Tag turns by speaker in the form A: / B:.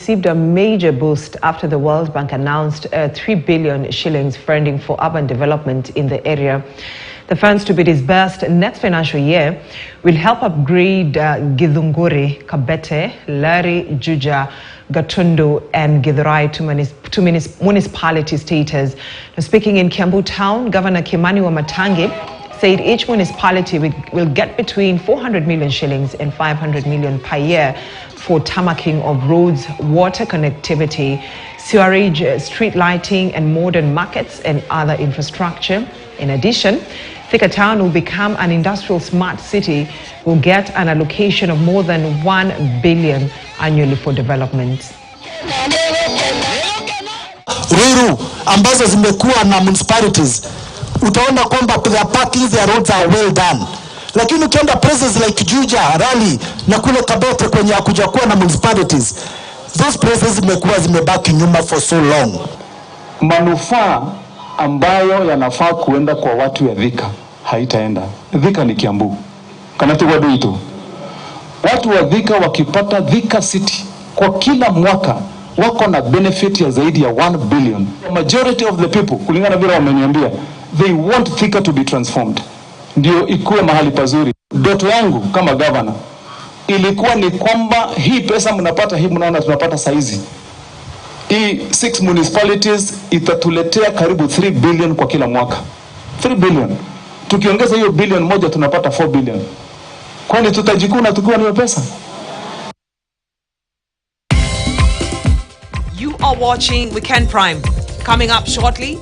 A: Received a major boost after the World Bank announced 3 billion shillings funding for urban development in the area. The funds to be disbursed next financial year will help upgrade Githunguri, Kabete, Lari, Juja, Gatundu and Githurai to municipality status. Now, speaking in Kiambu town, Governor Kimani Wamatangi said each municipality will get between 400 million shillings and 500 million per year for tarmacking of roads, water connectivity, sewerage, street lighting and modern markets and other infrastructure. In addition, Thika Town will become an industrial smart city, will get an allocation of more than 1 billion annually for development.
B: Ruiru ambazo zimekuwa na municipalities, utaona kwamba their parking, their roads are well done. Lakini ukienda places like Juja, Rally na kule Kabete kwenye hakuja kuwa na municipalities, those places zimebaki nyuma for so long.
C: Manufaa ambayo yanafaa kuenda kwa watu ya Thika haitaenda. Thika ni Kiambu. Kanati wadu ito. Watu wa Thika wakipata Thika City kwa kila mwaka wako na benefit ya zaidi ya 1 billion. The majority of the people, kulingana vile wameniambia, they want Thika to be transformed. Ndio ikuwe mahali pazuri. Ndoto yangu kama governor ilikuwa ni kwamba hii pesa mnapata, hii mnaona tunapata saizi, hii 6 municipalities itatuletea karibu 3 billion kwa kila mwaka. 3 billion. Tukiongeza hiyo billion moja tunapata 4 billion. Kwani tutajikuna tukiwa na pesa?
D: You are watching Weekend Prime. Coming up shortly,